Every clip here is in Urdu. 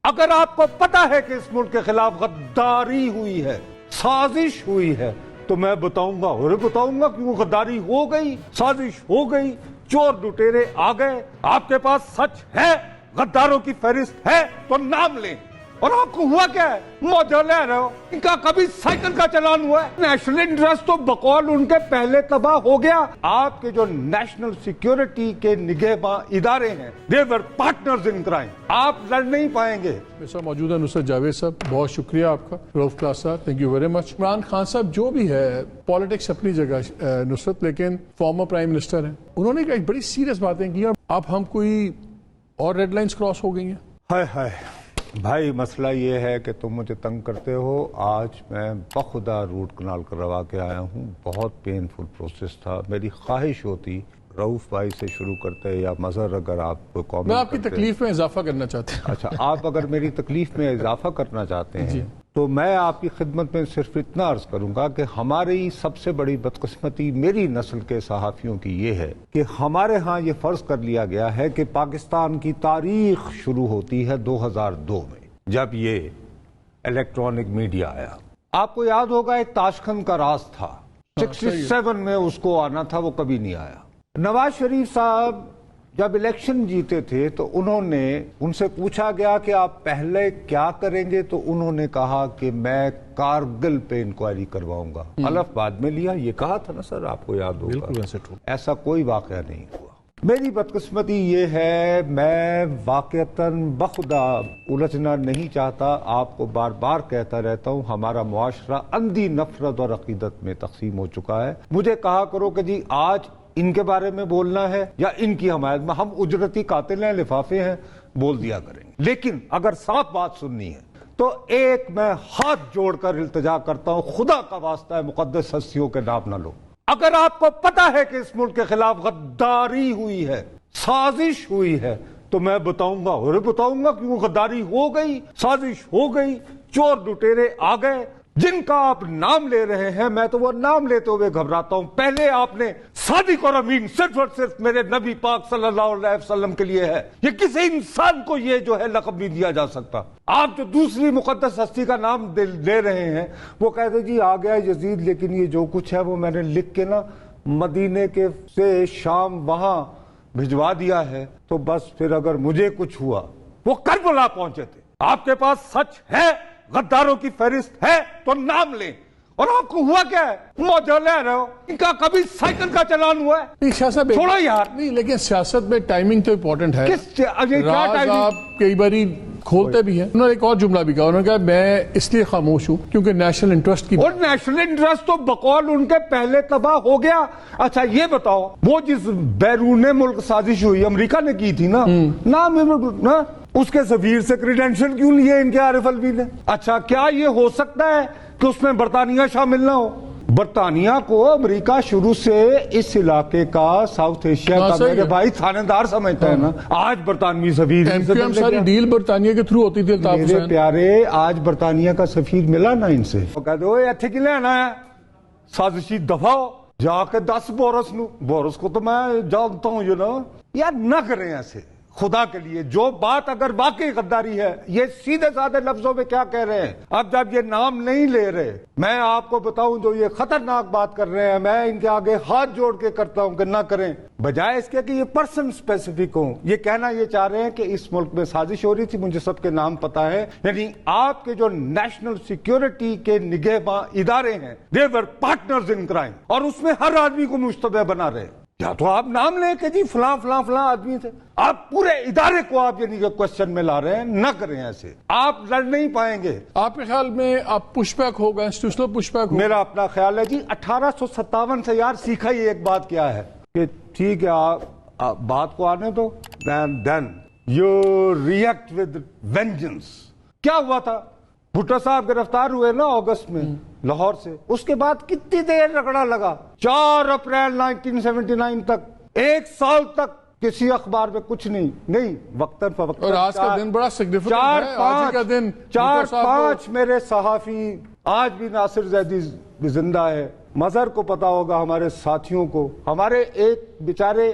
اگر آپ کو پتا ہے کہ اس ملک کے خلاف غداری ہوئی ہے، سازش ہوئی ہے، تو میں بتاؤں گا اور بتاؤں گا کیوں غداری ہو گئی، سازش ہو گئی، چور لٹیرے آ گئے، آپ کے پاس سچ ہے، غداروں کی فہرست ہے تو نام لیں۔ اور آپ کو ہوا کیا ہے؟ موجہ لے رہے ہو، ان کا کبھی سائیکل کا چلان ہوا ہے؟ نیشنل انٹرسٹ تو بقول ان کے پہلے تباہ ہو گیا۔ آپ کے جو نیشنل سیکیورٹی کے نگہباں ادارے ہیں، they were partners in crime۔ آپ لڑ نہیں پائیں گے۔ سر موجودہ نصرت جاوید صاحب، بہت شکریہ آپ کا۔ رؤف کلاس صاحب، thank you very much. Imran Khan صاحب جو بھی ہے، پالیٹکس اپنی جگہ نصرت، لیکن فارمر پرائم منسٹر ہیں، انہوں نے ایک بڑی سیریس باتیں کی اور اب ہم کوئی اور ریڈ لائنز کراس ہو گئی ہیں۔ ہائے ہائے بھائی، مسئلہ یہ ہے کہ تم مجھے تنگ کرتے ہو۔ آج میں بخدا روٹ کنال کروا کے آیا ہوں، بہت پینفل پروسیس تھا۔ میری خواہش ہوتی رؤف بھائی سے شروع کرتے یا مظہر اگر آپ کو کامنٹ میں آپ کی تکلیف میں اضافہ کرنا چاہتا ہوں۔ اچھا، آپ اگر میری تکلیف میں اضافہ کرنا چاہتے ہیں تو میں آپ کی خدمت میں صرف اتنا عرض کروں گا کہ ہماری سب سے بڑی بدقسمتی میری نسل کے صحافیوں کی یہ ہے کہ ہمارے ہاں یہ فرض کر لیا گیا ہے کہ پاکستان کی تاریخ شروع ہوتی ہے 2002 میں، جب یہ الیکٹرانک میڈیا آیا۔ آپ کو یاد ہوگا ایک تاشقند کا راز تھا، 67 میں اس کو آنا تھا، وہ کبھی نہیں آیا۔ نواز شریف صاحب جب الیکشن جیتے تھے تو انہوں نے ان سے پوچھا گیا کہ آپ پہلے کیا کریں گے، تو انہوں نے کہا کہ میں کارگل پہ انکوائری کرواؤں گا۔ حلف بعد میں لیا، یہ کہا تھا نا سر، آپ کو یاد ہوگا۔ بالکل ایسا کوئی واقعہ نہیں ہوا۔ میری بدقسمتی یہ ہے، میں واقعتاً بخدا الجھنا نہیں چاہتا، آپ کو بار بار کہتا رہتا ہوں، ہمارا معاشرہ اندھی نفرت اور عقیدت میں تقسیم ہو چکا ہے۔ مجھے کہا کرو کہ جی آج ان کے بارے میں بولنا ہے یا ان کی حمایت میں، ہم اجرتی قاتل ہیں، لفافے ہیں، بول دیا کریں گے۔ لیکن اگر صاف بات سننی ہے تو ایک میں ہاتھ جوڑ کر التجا کرتا ہوں، خدا کا واسطہ ہے، مقدس ہستیوں کے نام نہ لو۔ اگر آپ کو پتا ہے کہ اس ملک کے خلاف غداری ہوئی ہے، سازش ہوئی ہے، تو میں بتاؤں گا اور بتاؤں گا کیوں غداری ہو گئی، سازش ہو گئی، چور لٹیرے آ گئے، جن کا آپ نام لے رہے ہیں۔ میں تو وہ نام لیتے ہوئے گھبراتا ہوں۔ پہلے آپ نے صادق اور امین صرف اور صرف میرے نبی پاک صلی اللہ علیہ وسلم کے لیے ہے، یہ کسی انسان کو یہ جو ہے لقب نہیں دیا جا سکتا۔ آپ جو دوسری مقدس ہستی کا نام لے رہے ہیں، وہ کہتے جی آ گیا یزید، لیکن یہ جو کچھ ہے وہ میں نے لکھ کے نا مدینے کے سے شام وہاں بھجوا دیا ہے، تو بس پھر اگر مجھے کچھ ہوا، وہ کربلا پہنچے تھے۔ آپ کے پاس سچ ہے، غداروں کی فہرست ہے تو نام لیں۔ اور آپ کو ہوا کیا ہے؟ موجہ لے رہے ہو، ان کا کبھی سائیکل کا چلان ہوا ہے؟ نہیں شاہ صاحب، چھوڑو یار، نہیں، لیکن سیاست میں ٹائمنگ تو امپورٹنٹ ہے۔ کیا راز آپ کئی باری کھولتے بھی ہیں۔ انہوں نے ایک اور جملہ بھی کہا، انہوں نے کہا میں اس لیے خاموش ہوں کیونکہ نیشنل انٹرسٹ کی، اور نیشنل انٹرسٹ تو بقول ان کے پہلے تباہ ہو گیا۔ اچھا یہ بتاؤ، وہ جس بیرون ملک سازش ہوئی امریکہ نے کی تھی نا، نام اس کے سفیر سے کریڈینشل کیوں لیے ان کے عارف الوی نے؟ اچھا کیا یہ ہو سکتا ہے کہ اس میں برطانیہ شامل نہ ہو؟ برطانیہ کو امریکہ شروع سے اس علاقے کا، ساؤتھ ایشیا کا میرے بھائی تھانے دار سمجھتا ہے نا۔ آج برطانوی سفیر ساری ڈیل برطانیہ کے تھرو ہوتی تھی۔ میرے پیارے، آج برطانیہ کا سفیر ملا نا ان سے، وہ کہتے ہوئے ایتھے کی لینا ہے، سازشی دفاع ہو، جا کے 10 بورس کو تو میں جانتا ہوں، یار نہ کریں ایسے خدا کے لیے۔ جو بات اگر واقعی غداری ہے، یہ سیدھے سادے لفظوں میں کیا کہہ رہے ہیں؟ اب جب یہ نام نہیں لے رہے، میں آپ کو بتاؤں جو یہ خطرناک بات کر رہے ہیں، میں ان کے آگے ہاتھ جوڑ کے کرتا ہوں کہ نہ کریں، بجائے اس کے کہ یہ پرسن اسپیسیفک ہوں۔ یہ کہنا یہ چاہ رہے ہیں کہ اس ملک میں سازش ہو رہی تھی، مجھے سب کے نام پتا ہے۔ یعنی آپ کے جو نیشنل سیکیورٹی کے نگہباں ادارے ہیں، they were partners in crime، اور اس میں ہر آدمی کو مشتبہ بنا رہے ہیں۔ یا تو آپ نام لیں کہ جی فلاں فلاں فلاں آدمی تھے، آپ پورے ادارے کو آپ یعنی کہ کوشچن میں لا رہے ہیں۔ نہ کریں ایسے، آپ لڑ نہیں پائیں گے۔ آپ کے خیال میں آپ پش بیک ہوگا، انسٹیٹیوشنل پش بیک ہوگا؟ میرا اپنا خیال ہے جی 1857 سے یار سیکھا ہی ایک بات کیا ہے کہ ٹھیک ہے آپ بات کو آنے دو، then you react with vengeance۔ کیا ہوا تھا؟ بھٹو صاحب گرفتار ہوئے نا اگست میں لاہور سے، اس کے بعد کتنی دیر رگڑا لگا؟ 4 اپریل 1979 تک، 1 سال تک کسی اخبار میں کچھ نہیں وقتاً فوقتاً۔ اور آج کا دن بڑا سگنیفیکنٹ ہے، آج کا دن 4-5 میرے صحافی، آج بھی ناصر زیدی زندہ ہے، مظہر کو پتا ہوگا، ہمارے ساتھیوں کو، ہمارے ایک بیچارے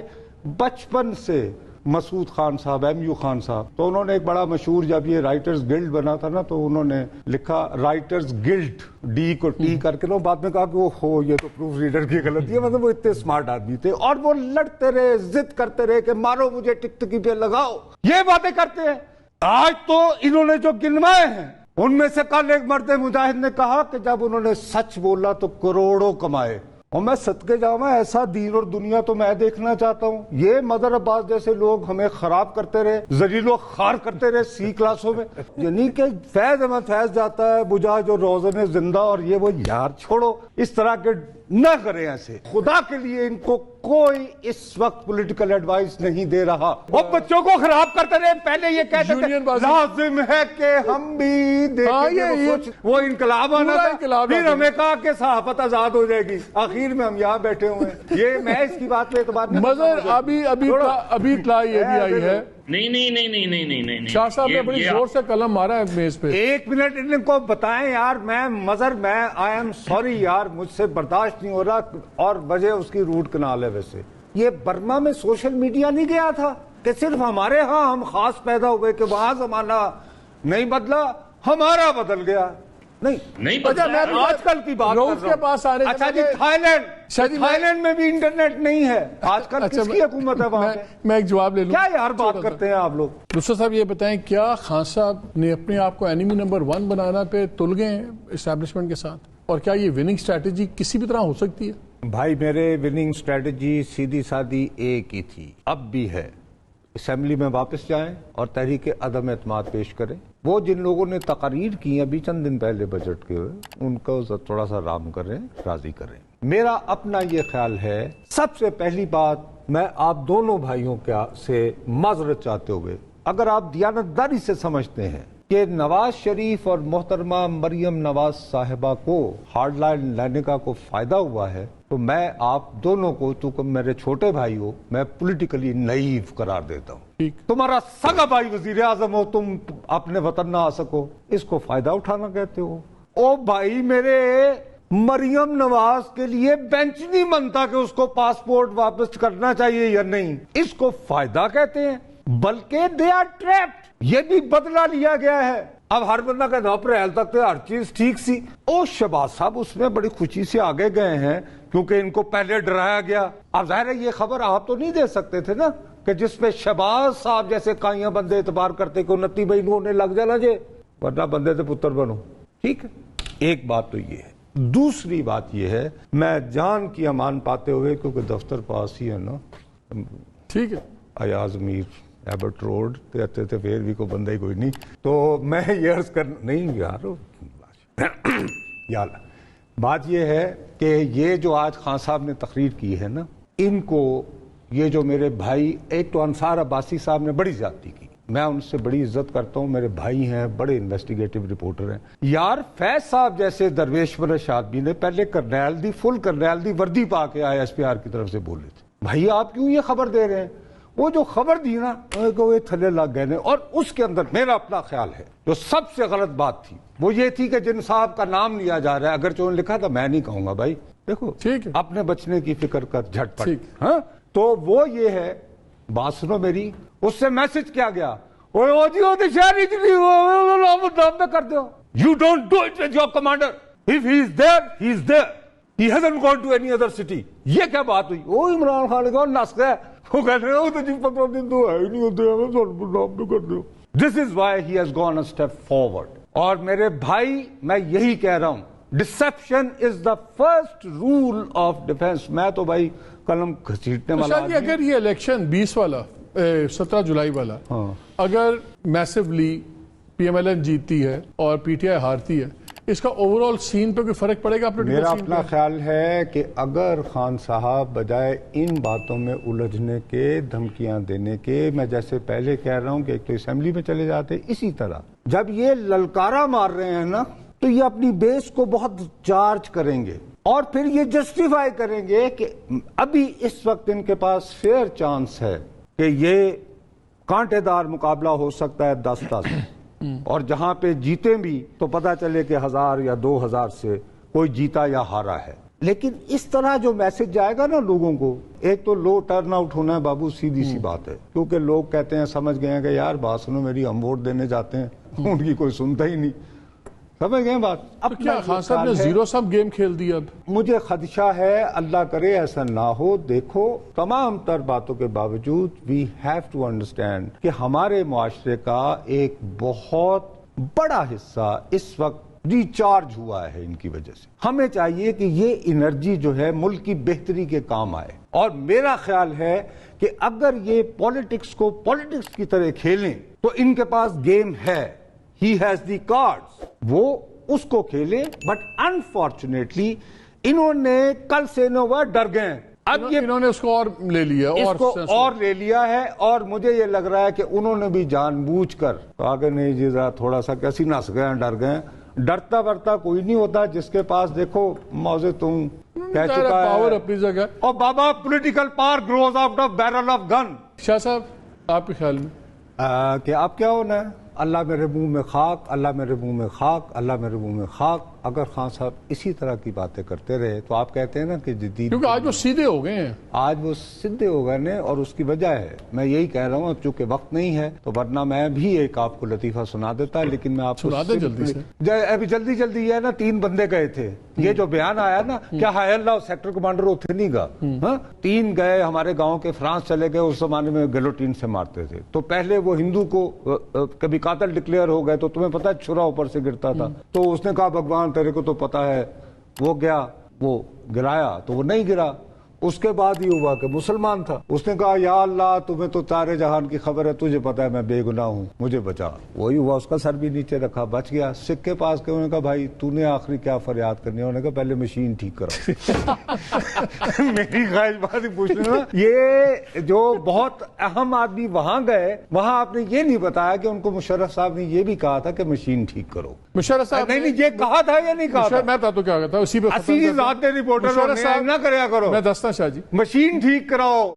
بچپن سے مسعود خان صاحب, MU خان صاحب, تو انہوں نے ایک بڑا مشہور, جب یہ رائٹرز گلڈ بنا تھا نا, تو انہوں نے لکھا رائٹرز گلڈ, ڈی کو ٹی کر کے, بعد میں کہا کہ وہ ہو یہ تو پروف ریڈر کی غلطی ہے. مطلب وہ اتنے اسمارٹ آدمی تھے, اور وہ لڑتے رہے, ضد کرتے رہے کہ مارو مجھے, ٹکٹکی پہ لگاؤ, یہ باتیں کرتے ہیں. آج تو انہوں نے جو گنوائے ہیں, ان میں سے کل ایک مرد مجاہد نے کہا کہ جب انہوں نے سچ بولا تو کروڑوں کمائے. اور میں صدقے جاؤں, ایسا دین اور دنیا تو میں دیکھنا چاہتا ہوں. یہ مدر عباس جیسے لوگ ہمیں خراب کرتے رہے, ذلیل و خوار کرتے رہے سی کلاسوں میں. یعنی کہ فیض احمد فیض جاتا ہے بجھا جو روزن زندہ, اور یہ وہ, یار چھوڑو اس طرح کے نہ کریں ایسے. خدا کے لیے ان کو کوئی اس وقت پولیٹیکل ایڈوائس نہیں دے رہا. وہ بچوں کو خراب کرتے رہے. پہلے یہ کہتے تھے لازم ہے کہ ہم بھی دیکھیں, وہ انقلاب آنا تھا, پھر ہمیں کہا کہ صحافت آزاد ہو جائے گی. آخر میں ہم یہاں بیٹھے ہوئے ہیں. یہ میں اس کی بات پہ اعتبار نہیں. مگر ابھی اطلاع یہ بھی آئی ہے, نہیں شاہ صاحب نے بڑی زور سے قلم مارا ہے میز پہ. ایک منٹ ان کو بتائیں یار. میں آئی ایم سوری یار, مجھ سے برداشت نہیں ہو رہا. اور وجہ اس کی روٹ کنال ہے. ویسے یہ برما میں سوشل میڈیا نہیں گیا تھا کہ صرف ہمارے ہاں ہم خاص پیدا ہوئے کہ وہاں زمانہ نہیں بدلا, ہمارا بدل گیا. نہیں آج کل کی بات روز کے پاس آنے. اچھا جی, تھائی لینڈ میں بھی انٹرنیٹ نہیں ہے آج کل. کس کی حکومت ہے وہاں پہ؟ میں ایک جواب لے لوں. کیا یار بات کرتے ہیں آپ لوگ. نصرت صاحب یہ بتائیں, کیا خان صاحب نے اپنے آپ کو اینیمی نمبر 1 بنانا پہ تل گئے ہیں اسٹیبلشمنٹ کے ساتھ, اور کیا یہ وننگ اسٹریٹجی کسی بھی طرح ہو سکتی ہے؟ بھائی میرے وننگ اسٹریٹجی سیدھی سادھی ایک ہی تھی, اب بھی ہے. اسمبلی میں واپس جائیں اور تحریک عدم اعتماد پیش کریں. وہ جن لوگوں نے تقاریر کی ابھی چند دن پہلے بجٹ کے, ان کو تھوڑا سا رام کریں, راضی کریں. میرا اپنا یہ خیال ہے, سب سے پہلی بات میں آپ دونوں بھائیوں سے معذرت چاہتے ہوئے, اگر آپ دیانتداری سے سمجھتے ہیں کہ نواز شریف اور محترمہ مریم نواز صاحبہ کو ہارڈ لائن لینے کا کوئی فائدہ ہوا ہے, تو میں آپ دونوں کو, چونکہ میرے چھوٹے بھائی ہو, میں پولیٹیکلی نائیو قرار دیتا ہوں. تمہارا سگا بھائی وزیر اعظم ہو, تم اپنے وطن نہ آ سکو, اس کو فائدہ اٹھانا کہتے ہو. او بھائی میرے, مریم نواز کے لیے بینچ نہیں بنتا کہ اس کو پاسپورٹ واپس کرنا چاہیے یا نہیں, اس کو فائدہ کہتے ہیں. بلکہ دے آر ٹریپڈ, یہ بھی بدلہ لیا گیا ہے. اب ہر بندہ کا 9 اپریل تک تو ہر چیز ٹھیک سی. او شہباز صاحب اس میں بڑی خوشی سے آگے گئے ہیں کیونکہ ان کو پہلے ڈرایا گیا. اب ظاہر ہے یہ خبر آپ تو نہیں دے سکتے تھے نا کہ جس پہ شہباز صاحب جیسے کائیاں بندے اعتبار کرتے کہ 29 بھائی ہونے لگ جانا جے, ورنہ بندے سے پتر بنو. ٹھیک ہے, ایک بات تو یہ ہے. دوسری بات یہ ہے, میں جان کی امان پاتے ہوئے, کیونکہ دفتر پاس ہی ہے نا, ٹھیک ہے, ایاز امیر ایبٹ روڈ کہتے تھے, پھر بھی کوئی بندہ ہی کوئی نہیں, تو میں یہ عرض کر نہیں یار. بات یہ ہے کہ یہ جو آج خان صاحب نے تقریر کی ہے نا, ان کو یہ جو میرے بھائی, ایک تو انصار عباسی صاحب نے بڑی زیادتی کی, میں ان سے بڑی عزت کرتا ہوں, میرے بھائی ہیں, بڑے انویسٹیگیٹو رپورٹر ہیں. یار فیض صاحب جیسے درویشور شادبی نے پہلے کرنیل دی, فل کرنیل دی وردی پا کے ISPR کی طرف سے بولے تھے, بھائی آپ کیوں یہ خبر دے رہے ہیں؟ وہ جو خبر دی نا, وہ تھلے لگ گئے نے. اور اس کے اندر میرا اپنا خیال ہے جو سب سے غلط بات تھی وہ یہ تھی کہ جن صاحب کا نام لیا جا رہا ہے, اگر جو لکھا تھا, میں نہیں کہوں گا بھائی, دیکھو اپنے بچنے کی فکر کر جھٹ پٹ. ہاں, تو وہ یہ ہے, بات سنو میری, اس سے میسج کیا گیا, نام کر دو, you don't do it with your commander, if he is there he is there, he hasn't gone to any other city. یہ کیا بات ہوئی؟ وہ عمران خان کا نسخ ہے, وہ کہتے ہیں تو جی 15 دن تو ہے ہی نہیں ہوتے, نام تو کر دو. This is why he has gone a step forward. اور میرے بھائی میں یہی کہہ رہا ہوں, deception is the first rule of defence. میں تو بھائی قلم گھسیٹنے والا. اگر یہ الیکشن 20 والا 17 جولائی والا اگر میسولی PMLN جیتتی ہے اور PTI ہارتی ہے, اس کا اوورال سین پہ کوئی فرق پڑے گا؟ میرا اپنا خیال ہے کہ اگر خان صاحب بجائے ان باتوں میں الجھنے کے, دھمکیاں دینے کے, میں جیسے پہلے کہہ رہا ہوں کہ ایک تو اسمبلی میں چلے جاتے, اسی طرح جب یہ للکارا مار رہے ہیں نا, تو یہ اپنی بیس کو بہت چارج کریں گے اور پھر یہ جسٹیفائی کریں گے کہ ابھی اس وقت ان کے پاس فیئر چانس ہے کہ یہ کانٹے دار مقابلہ ہو سکتا ہے 10-10, اور جہاں پہ جیتے بھی تو پتا چلے کہ 1000 یا 2000 سے کوئی جیتا یا ہارا ہے. لیکن اس طرح جو میسج جائے گا نا لوگوں کو، ایک تو لو ٹرن آؤٹ ہونا ہے بابو، سیدھی سی بات ہے، کیونکہ لوگ کہتے ہیں سمجھ گئے ہیں کہ یار بات سنو میری، ہم ووٹ دینے جاتے ہیں ان کی کوئی سنتا ہی نہیں، سمجھ گئے بات۔ اب کیا خان صاحب نے زیرو سم گیم کھیل دیا؟ اب مجھے خدشہ ہے، اللہ کرے ایسا نہ ہو۔ دیکھو تمام تر باتوں کے باوجود وی ہیو ٹو انڈرسٹینڈ کہ ہمارے معاشرے کا ایک بہت بڑا حصہ اس وقت ریچارج ہوا ہے ان کی وجہ سے۔ ہمیں چاہیے کہ یہ انرجی جو ہے ملک کی بہتری کے کام آئے، اور میرا خیال ہے کہ اگر یہ پالیٹکس کو پالیٹکس کی طرح کھیلیں تو ان کے پاس گیم ہے، ہی ہیز دی کارڈز، وہ اس کو کھیلیں، بٹ انفارچونیٹلی انہوں نے کل سے ڈر گئے، اب یہ انہوں نے اس کو اور لے لیا، اور لے لیا ہے، اور مجھے یہ لگ رہا ہے کہ انہوں نے بھی جان بوجھ کر آگے نہیں جی ذرا تھوڑا سا کیسی نس گئے، ڈر گئے۔ ڈرتا ورتا کوئی نہیں ہوتا، جس کے پاس دیکھو موزے تم کہہ چکا پاور ہے، اپنی جگہ۔ اور بابا political power grows out of barrel of gun. شاہ صاحب آپ کے خیال میں کہ اب کیا ہونا ہے؟ اللہ میرے منہ میں خاک، اللہ میرے منہ میں خاک، اللہ میرے منہ میں خاک۔ اگر خان صاحب اسی طرح کی باتیں کرتے رہے تو آپ کہتے ہیں نا کہ جدید، کیونکہ آج وہ سیدھے ہو گئے ہیں، آج وہ سدھے ہو گئے ہیں، اور اس کی وجہ ہے، میں یہی کہہ رہا ہوں، اب چونکہ وقت نہیں ہے تو ورنہ میں بھی ایک آپ کو لطیفہ سنا دیتا، لیکن میں آپ کو سنا دیں جلدی سے۔ ابھی جلدی یہ ہے نا، 3 بندے گئے تھے، یہ جو بیان آیا نا، کیا ہائے اللہ سیکٹر کمانڈر اتنے نہیں گا، 3 گئے ہمارے گاؤں کے، فرانس چلے گئے، اس زمانے میں گلوٹین سے مارتے تھے، تو پہلے وہ ہندو کو کبھی قاتل ڈکلیئر ہو گئے تو تمہیں پتا چھرا اوپر سے گرتا تھا، تو اس نے کہا بھگوان تیرے کو تو پتا ہے، وہ گیا، وہ گرایا تو وہ نہیں گرا۔ اس کے بعد یہ ہوا کہ مسلمان تھا، اس نے کہا یا اللہ تمہیں تو سارے جہان کی خبر ہے، تجھے پتا ہے میں بے گناہ ہوں، مجھے بچا۔ وہی ہوا، اس کا سر بھی نیچے رکھا، بچ گیا۔ سکھ کے پاس گئے، انہوں نے کہا بھائی تو نے آخری کیا فریاد کرنی ہے؟ انہوں نے کہا پہلے مشین ٹھیک کرو۔ میری خواہش بات ہی پوچھ لینا، یہ جو بہت اہم آدمی وہاں گئے، وہاں آپ نے یہ نہیں بتایا کہ ان کو مشرف صاحب نے یہ بھی کہا تھا کہ مشین ٹھیک کرو۔ مشرف صاحب نہیں یہ کہا تھا یا نہیں کہا تھا؟ میں بتا تو کیا کہتا ہوں، اسی پہ اسی ذات رپورٹر نہ کریا کرو، میں دستا شاہ جی، مشین ٹھیک کراؤ۔